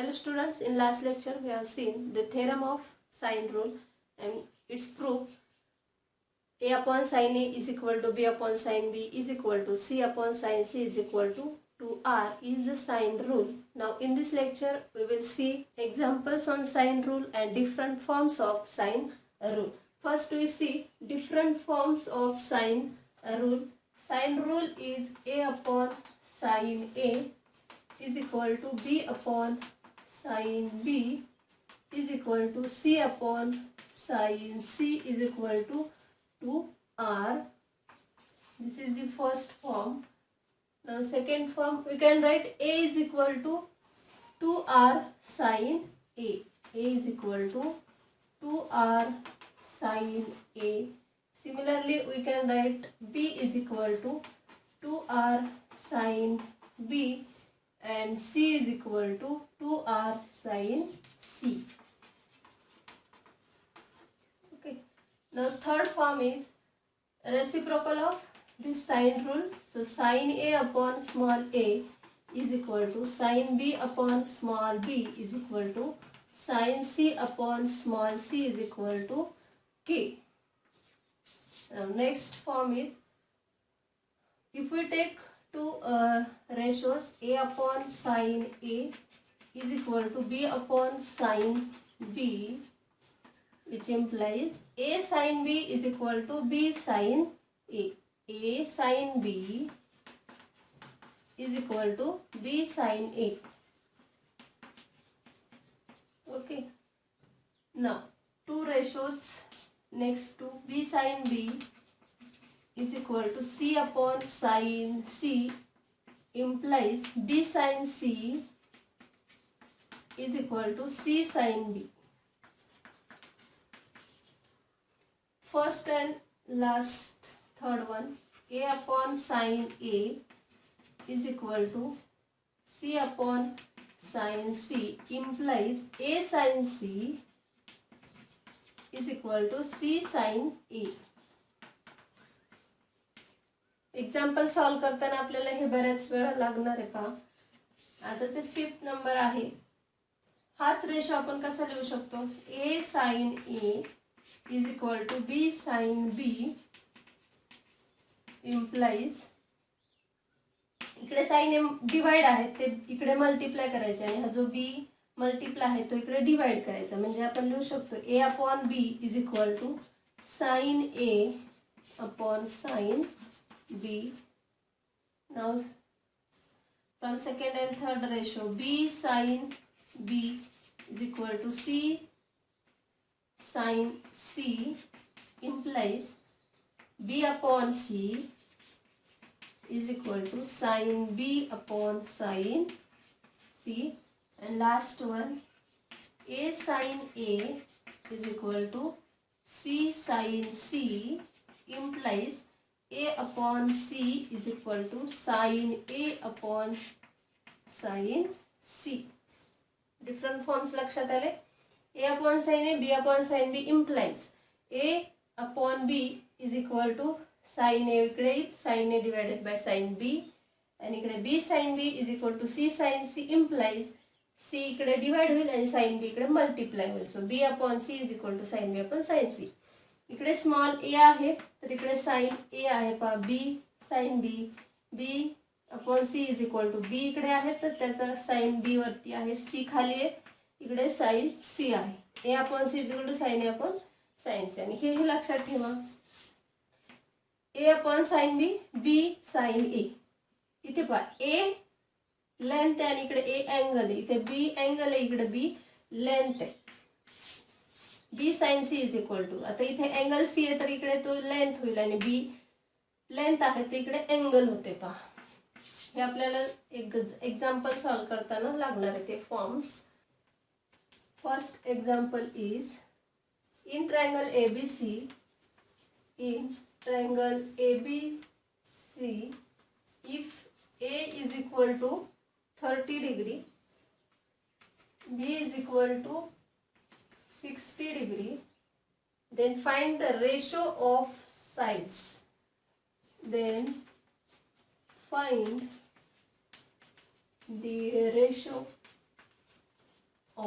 Hello students, in last lecture we have seen the theorem of sine rule and its proof. A upon sine A is equal to B upon sine B is equal to C upon sine C is equal to 2R is the sine rule. Now in this lecture we will see examples on sine rule and different forms of sine rule. First we see different forms of sine rule. Sine rule is A upon sine A is equal to B upon sine B is equal to C upon sine C is equal to 2R. This is the first form. Now second form we can write A is equal to 2R sine A. A is equal to 2R sine A. Similarly we can write B is equal to 2R sine B and C is equal to 2R sine C. Okay. Now third form is reciprocal of this sine rule. So sine A upon small a is equal to sine B upon small b is equal to sine C upon small c is equal to k. Now next form is, if we take two ratios, A upon sine A is equal to B upon sine B, which implies A sine B is equal to B sine A. A sine B is equal to B sine A. Okay. Now two ratios next to B sine B is equal to C upon sine C implies B sine C is equal to C sine B. First and last third one, A upon sine A is equal to C upon sine C implies A sine C is equal to C sine A. Example solve करताना आपल्याला हे बऱ्याच वेळा लागणार आहे पहा. आताचे fifth number आहे. हाच रेशो आपण कसा लिहू शकतो? A sin A is equal to B sin B implies, इकडे साइन ए डिवाइड आहे ते इकडे मल्टिप्लाय करायचे आणि हा जो B मल्टिप्लाय आहे तो इकडे डिवाइड करायचा. म्हणजे आपण लिहू शकतो A upon B is equal to sin A upon sin B. Now from second and third ratio, B sin B is equal to C sin C implies B upon C is equal to sin B upon sin C. And last one, A sin A is equal to C sin C implies A upon C is equal to sin A upon sin C. Different forms लक्षात आले. A upon sin A, B upon sin B implies A upon B is equal to sin A इकडे sin A divided by sin B आणि इकडे B sin B is equal to C sin C implies C इकडे divide होईल आणि sin B इकडे multiply होईल. सो B upon C is equal to sin B upon sin C. इकडे small a आहे तर इकडे साइन a आहे पहा B sin B. B upon C is equal to B इकडे आहे तर त्याचा साइन B वरती आहे, C खाली आहे, इकडे साइन C आहे. A upon C is equal to sine A upon sine C. आणि हे लक्षात ठेवा, A upon sine B, B sine A. इथे पहा A लेंथ आहे आणि इकडे A अँगल आहे. इथे B अँगल आहे, इकडे B लेंथ आहे. B sin C is equal to, आता इथे अँगल C आहे तर इकडे तो लेंथ होईल आणि B लेंथ आहे तर इकडे अँगल होते पहा. हे आपल्याला एक एक्झाम्पल सॉल्व करताना लागणार आहे ते forms. First example is in triangle ABC, in triangle ABC if A is equal to 30 degree, B is equal to 60 degree, then find the ratio of sides. Then find the ratio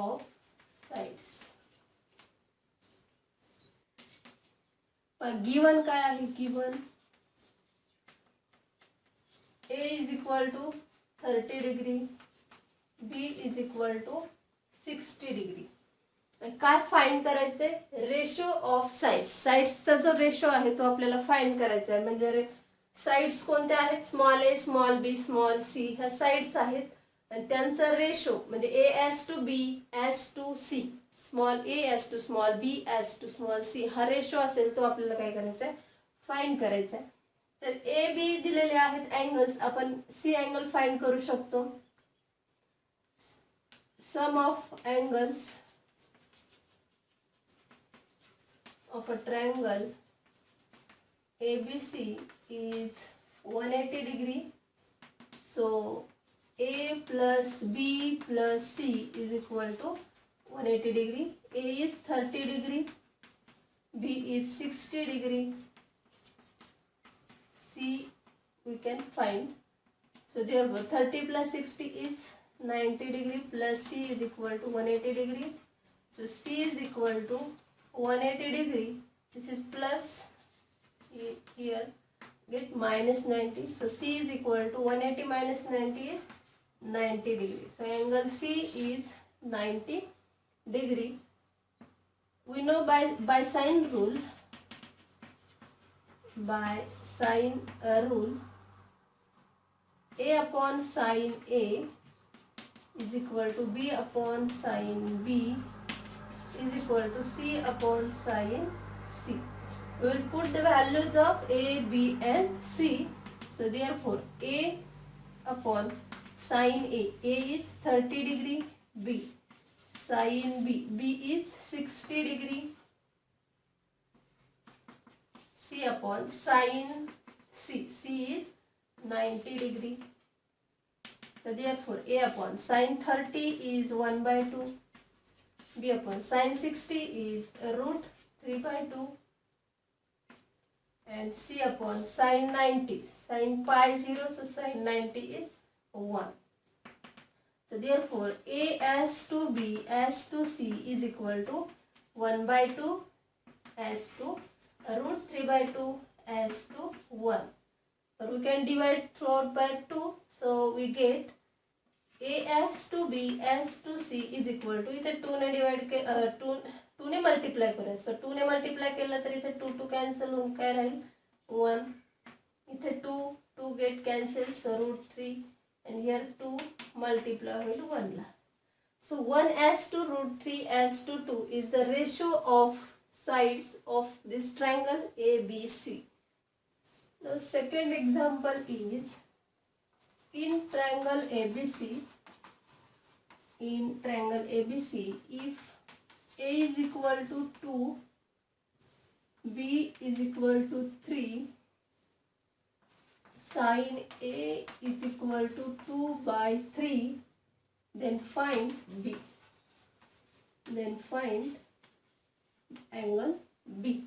of sides. Given काय आहे? Given A is equal to 30 degree, B is equal to 60 degree. काय find करायचंय? Ratio of sides. साइड्सचा जो ratio आहे तो आपल्याला find करायचा आहे. म्हणजे साइड्स कोणत्या आहेत? Small A, small B, small C ह्या साइड्स आहेत आणि त्यांचा रेशो म्हणजे A is to B is to C, small A is to small B is to small C हा रेशो असेल तो आपल्याला काय करायचा आहे? फाइंड करायचा आहे. तर ए बी दिलेले आहेत अँगल्स, आपण सी अँगल फाइंड करू शकतो. Sum of angles of a triangle ABC is 180 degree. So A plus B plus C is equal to 180 degree. A is 30 degree, B is 60 degree, C we can find. So therefore 30 plus 60 is 90 degree plus C is equal to 180 degree. So C is equal to 180 degree. This is plus, here get minus 90. So C is equal to 180 minus 90 is 90 degree. So angle C is 90 degree. We know by sine rule, A upon sine A is equal to B upon sine B is equal to C upon sine C. We will put the values of A, B and C. So therefore A upon sine A is 30 degree, B sine B is 60 degree, C upon sine C is 90 degree. So therefore A upon sine 30 is 1 by 2. B upon sine 60 is root 3 by 2 and C upon sine 90, sine pi 0, so sine 90 is 1. So therefore A as to B as to C is equal to 1 by 2 as to root 3 by 2 as to 1. Or we can divide throughout by 2, so we get A as to B as to C is equal to, इथे 2 ने divide 2 ने multiply करूया. सो 2 ने multiply केलं तर इथे 2 cancel होऊन काय राहील 1. इथे 2 get cancel, so root 3 and here 2 multiply होईल 1 ला. So 1 as to root 3 as to 2 is the ratio of sides of this triangle ABC. Now second example is in triangle ABC, if A is equal to 2, B is equal to 3, sin A is equal to 2 by 3, then find B. Then find angle B.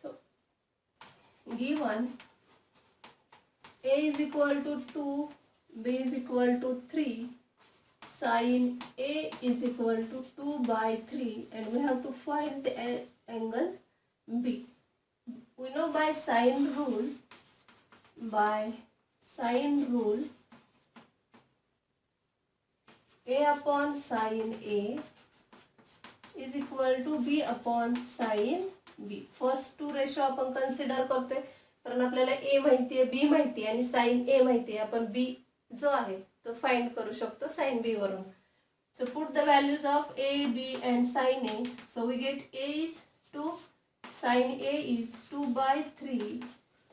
So given A is equal to 2, B is equal to 3, sin A is equal to 2 by 3 and we have to find the angle B. We know by sine rule, A upon sine A is equal to B upon sine B. First two ratio आपण consider करतोय कारण आपल्याला A माहिती आहे, B माहिती आहे आणि sin A माहिती आहे. आपण B जो आहे तो फाइंड करू शकतो sin B वरून. So put the values of A, B and sin A. So we get A is 2, sin A is 2 by 3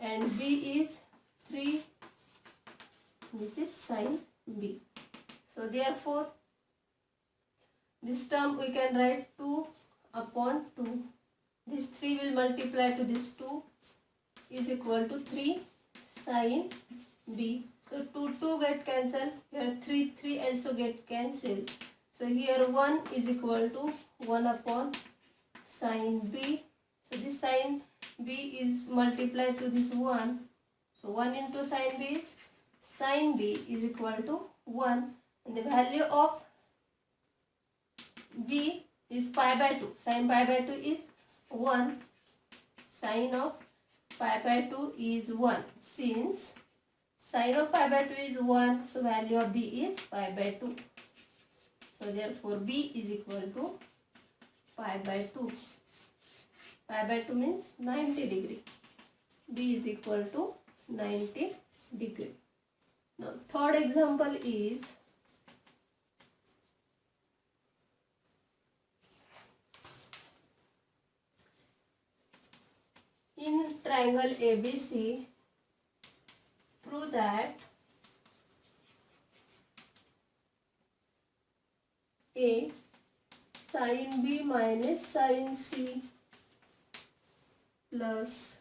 and B is 3. This is sin B. So therefore this term we can write 2 upon 2. This 3 will multiply to this 2 is equal to 3 sin B. So 2 get cancelled. Here 3 also get cancelled. So here 1 is equal to 1 upon sin B. So this sin B is multiplied to this 1. So 1 into sin B is sin b is equal to 1, and the value of b is pi by 2. Sin pi by 2 is 1. Sin of pi by 2 is 1. Since sin of pi by 2 is 1, so value of b is pi by 2. So therefore b is equal to pi by 2. Pi by 2 means 90 degree. B is equal to 90 degree. Now third example is in triangle ABC, prove that A sin B minus sin C plus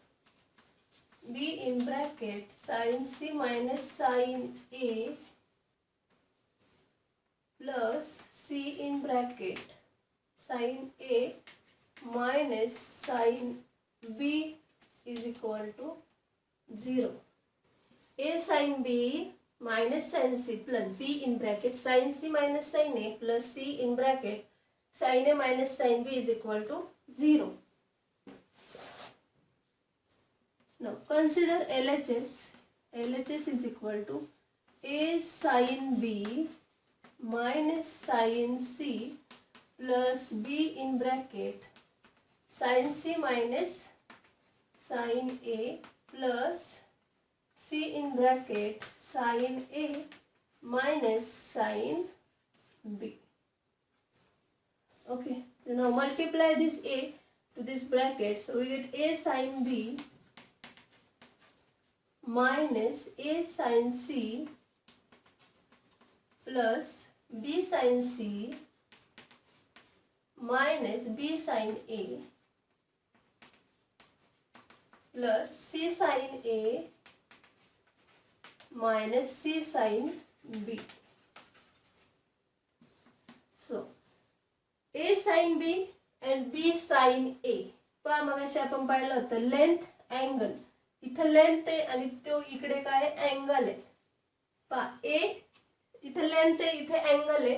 B in bracket sin C minus sin A plus C in bracket sin A minus sin B is equal to 0. A sin B minus sin C plus B in bracket sin C minus sin A plus C in bracket sin A minus sin B is equal to 0. Now consider LHS. LHS is equal to A sin B minus sin C plus B in bracket sin C minus sin A plus C in bracket sin A minus sin B. Okay, so now multiply this A to this bracket, so we get A sin B minus A sin C plus B sin C minus B sin A plus C sin A minus C sin B. So A sin B and B sin A. पहा मगाशी आपण पाहिलं होतं length angle. इथं length आहे आणि तो इकडे काय अँगल आहे. पहा A इथं लेंथ आहे, इथे अँगल आहे.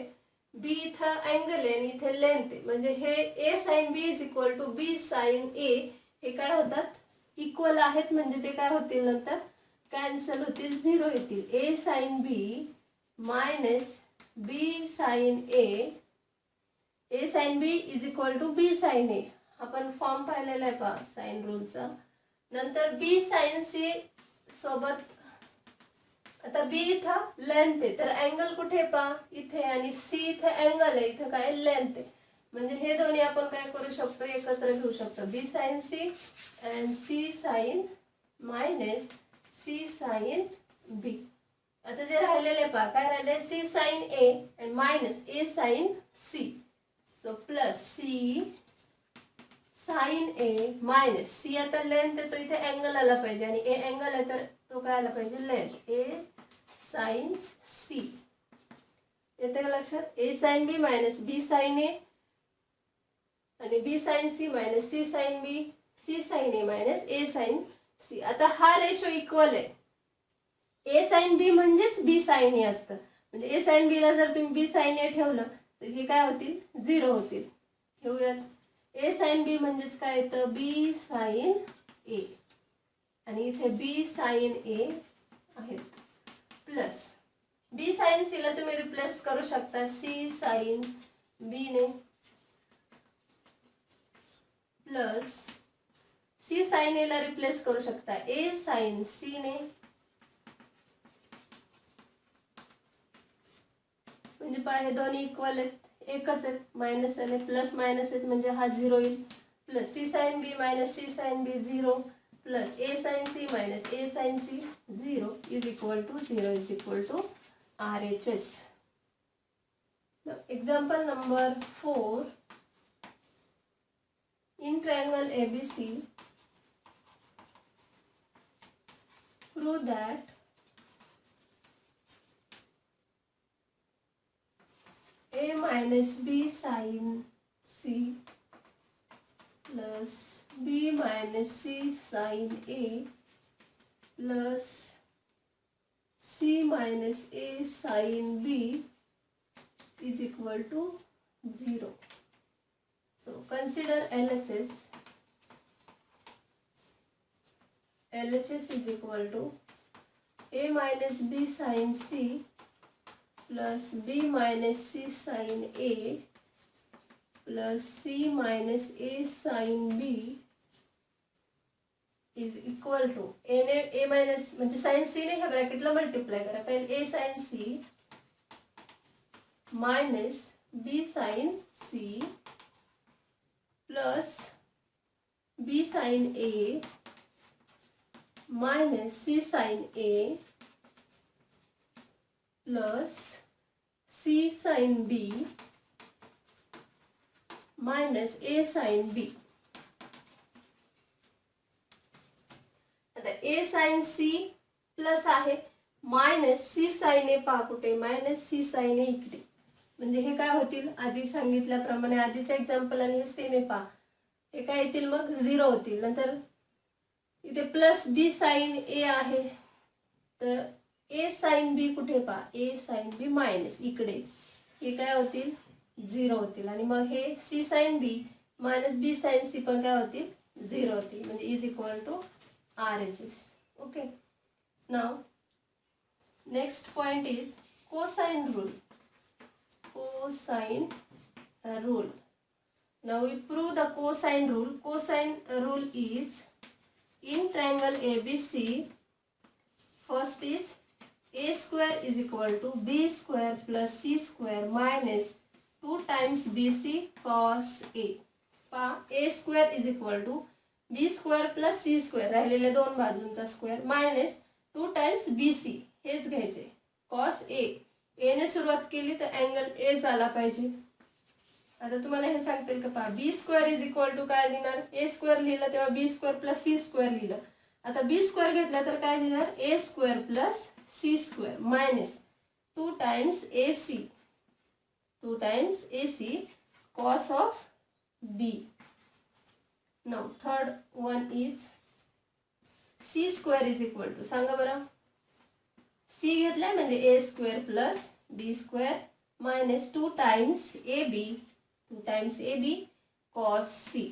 B इथं अँगल आहे आणि इथे लेंथ आहे. म्हणजे हे A sin B is equal to B sin A हे काय होतात इक्वल आहेत, म्हणजे ते काय होतील नंतर कॅन्सल होतील, 0 येतील. A sin B minus B sin A, A sin B is equal to B sin A. आपण फॉर्म पाहिलेला आहे पहा साइन रूलचा. नंतर B sin C सोबत आता B इथं लेंथ आहे, तर अँगल कुठे पहा इथे, आणि C इथे अँगल आहे, इथं काय लेंथ आहे. म्हणजे हे दोन्ही आपण काय करू शकतो एकत्र घेऊ शकतो. B sin C and C sin minus C sin B. आता जे राहिलेले पहा काय राहिले C sin A and minus A sin C. So plus C sin A minus C आता लेंथ आहे तो इथे अँगल आला पाहिजे आणि A अँगल आहे तर तो काय आला पाहिजे लेंथ A sin C. येते का लक्षात. A sin B minus B sin A आणि B sin C minus C sin B, C sin A minus A sin C. आता हा रेशो इक्वल आहे. A sin B म्हणजेच B sin A असतं. म्हणजे A sin B ला जर तुम्ही B sin A ठेवलं तर हे काय होतील 0 होतील. घेऊयात. A sin B म्हणजेच काय येतं B sin A आणि इथे B sin A आहेत प्लस B sin C ला तुम्ही रिप्लेस करू शकता C sin B ने प्लस C sin A ला रिप्लेस करू शकता A sin C ने. म्हणजे पहा हे दोन्ही इक्वल आहेत, एकच आहेत, मायनस आणि प्लस मायनस आहेत म्हणजे हा 0 येईल. Plus C sin B minus C sin B 0 plus A sin C minus A sin C 0 is equal to RHS. Now example number 4. In triangle ABC, prove that A minus B sin C plus B minus C sin A plus C minus A sin B is equal to 0. So consider LHS. LHS is equal to A minus B sin C plus B minus C sin A plus C minus A sin B is equal to A minus म्हणजे sin C ने ह्या ब्रॅकेटला multiply करा. पहिले A sin C minus B sin C plus B sin A minus C sin A plus C sin B minus A sin B. आता A sin C plus आहे minus C sin A पहा कुठे minus C sin A इकडे. म्हणजे हे काय होतील आधी सांगितल्याप्रमाणे आधीचे एक्झाम्पल आणि हे सेम आहे पहा. हे काय येतील मग 0 होतील. नंतर इथे प्लस B sin A आहे तर A sin B कुठे पहा A sin B मायनस इकडे. हे काय होतील 0 होतील आणि मग हे C sin B minus B sin C पण काय होतील 0 होतील. म्हणजे is equal to RHS. Okay. Now next point is cosine rule. Cosine rule. Now we prove the cosine rule. Cosine rule is in triangle ABC. First is A square is equal to B square plus C square minus 2 times BC cos A. A square is equal to B square plus C square राहिलेल्या दोन बाजूंचा square minus 2 times BC हेच घ्यायचे cos A. A ने सुरुवात केली तर angle A झाला पाहिजे. आता तुम्हाला हे सांगतील का पहा B square is equal to काय लिहिणार A स्क्वेअर लिहिलं तेव्हा B square plus C square लिहिलं. आता B स्क्वेअर घेतला तर काय लिहिणार A square plus C square minus 2 times AC 2 times AC cos of B. Now third one is C square is equal to सांगा बरं C घेतलाय म्हणजे A square plus B square minus 2 times AB 2 times AB cos C.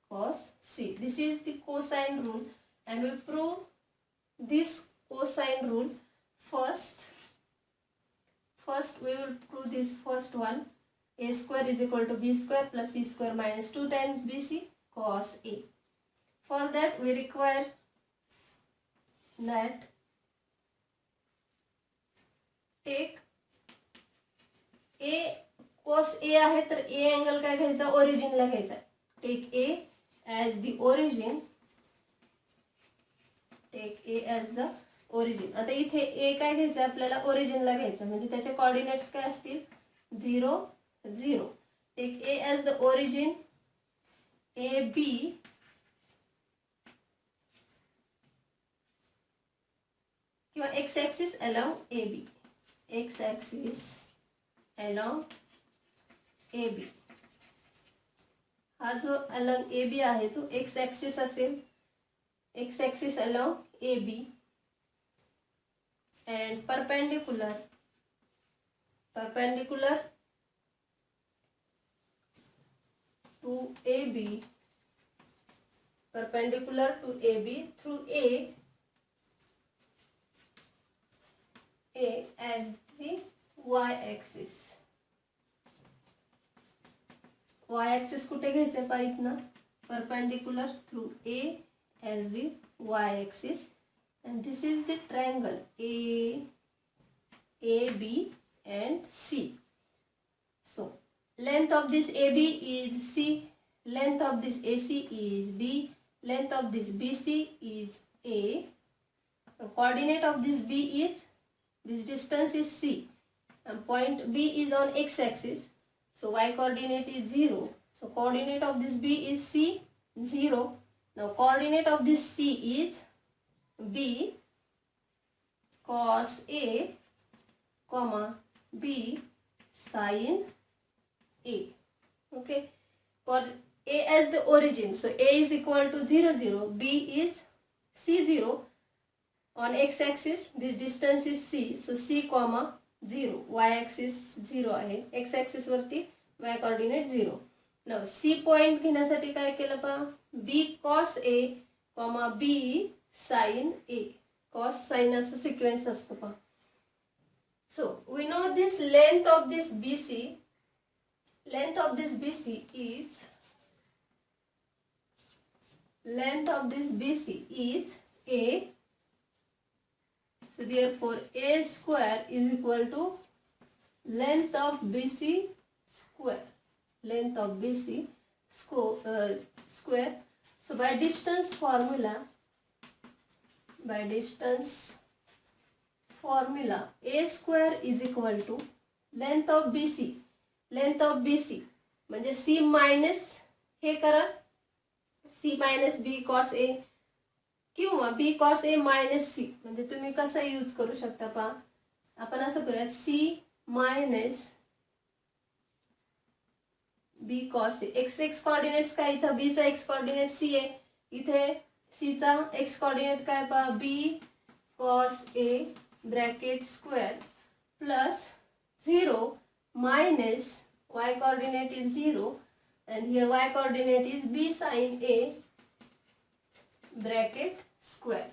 Cos C. This is the cosine rule and we prove this cosine rule first. First we will prove this first one. A square is equal to B square plus C square minus 2 times BC cos A. For that we require that take A cos A आहे तर A angle काय घ्यायचा origin ला घ्यायचा. Take A as the origin. Take A as the origin. आता इथे A काय घ्यायचा आपल्याला origin ला घ्यायचा म्हणजे त्याचे coordinates काय असतील 0 0. Take A as the origin. AB किंवा x axis along AB. X axis along AB. हा जो along AB आहे तो x axis असेल. X axis along AB and perpendicular to AB, perpendicular to AB through A as the y-axis. Y-axis कुठे घ्यायचे पाहिजे ना perpendicular through A as the y-axis and this is the triangle AB and C. So length of this AB is C, length of this AC is B, length of this BC is A. The coordinate of this B is, this distance is C and point B is on x-axis. So y coordinate is 0. So coordinate of this B is C, 0. Now coordinate of this C is B cos A, comma B sin A. Okay. For A as the origin, so A is equal to 0 0. B is C0. On x axis this distance is c, so c comma 0. Y axis 0 आहे, x axis वरती y coordinate 0. now c point घेण्यासाठी काय केलं पहा, b cos a b sin a. cos sin असं sequence असतो पहा. so we know this length of this bc. length of this bc is a. so therefore a square is equal to length of bc square. length of bc square. so by distance formula a square is equal to length of bc. length of bc म्हणजे c minus हे करा, c minus b cos a किंवा b cos a minus c. म्हणजे तुम्ही कसं use करू शकता पहा. आपण असं करूया, c minus b cos a. x coordinates काय, इथं b चा x कोऑर्डिनेट c आहे, इथे c चा x कोऑर्डिनेट काय पहा, b cos a bracket square plus 0 minus y coordinate is 0 and here y coordinate is b sin a bracket square.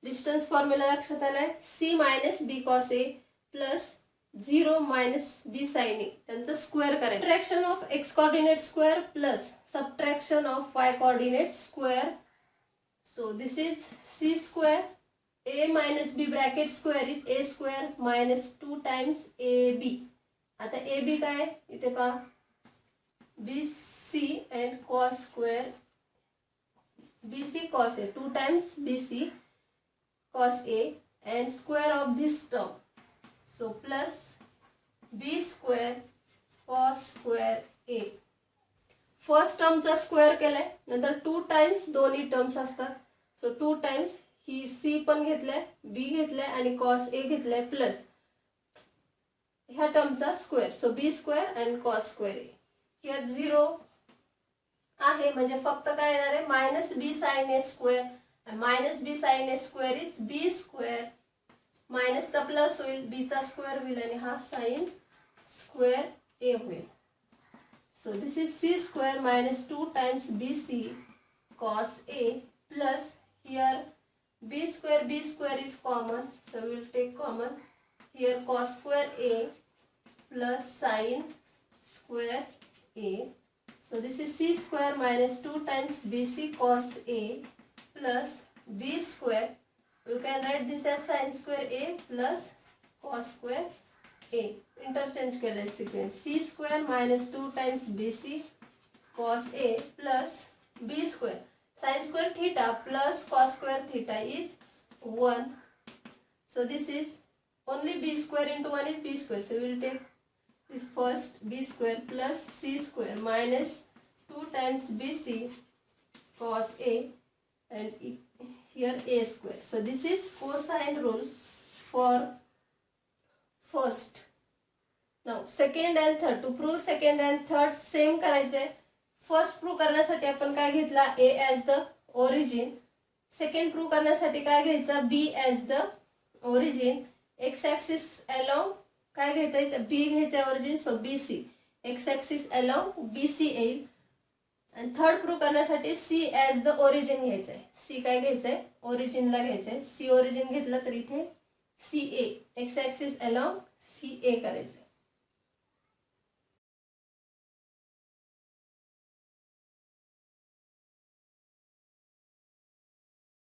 distance formula लक्षात आलाय, c minus b cos a plus 0 minus b sin a त्यांचं square करायचं. subtraction of x coordinate square plus subtraction of y coordinate square. so this is c square. a minus b bracket square is a square minus 2 times ab. आता A B काय, इथे पहा B C and cos square, B C cos A 2 times B C cos A and square of this term. So plus B square cos square A. First टर्मचा square केलाय, नंतर 2 times दोन्ही terms असतात. सो 2 times ही सी पण घेतलाय, B घेतलाय आणि cos A घेतलाय प्लस ह्या टर्मचा square. So B square and cos square A. Here 0 आहे म्हणजे फक्त काय येणार आहे, minus B sine A square. Minus B sine A square is B square, मायनसचा प्लस होईल, बी चा स्क्वेअर होईल आणि हा साइन स्क्वेअर ए होईल. So this is C square minus 2 times B C cos A plus here b square is common, so we will take common. Here cos square a plus sin square a. so this is c square minus 2 times bc cos a plus b square. you can write this as sin square a plus cos square a. interchange केले sequence, c square minus 2 times bc cos a plus b square sin square theta plus cos square theta is 1. so this is only b square into 1 is b square. so we will take this first b square plus c square minus 2 times bc cos a and here a square. so this is cosine rule for first. now second and third, to prove second and third same करायचे. First prove करण्यासाठी आपण काय घेतला, a as the origin. Second prove करण्यासाठी काय घ्यायचा, b as the origin. x axis along काय घ्यायचं, b घ्यायचं origin, so bc. x axis along bc येईल. आणि थर्ड प्रूव्ह करण्यासाठी c as the origin घ्यायचंय. c काय घ्यायचंय, ओरिजिनला घ्यायचंय. c ओरिजिन घेतलं तर इथे ca x axis along ca करायचं.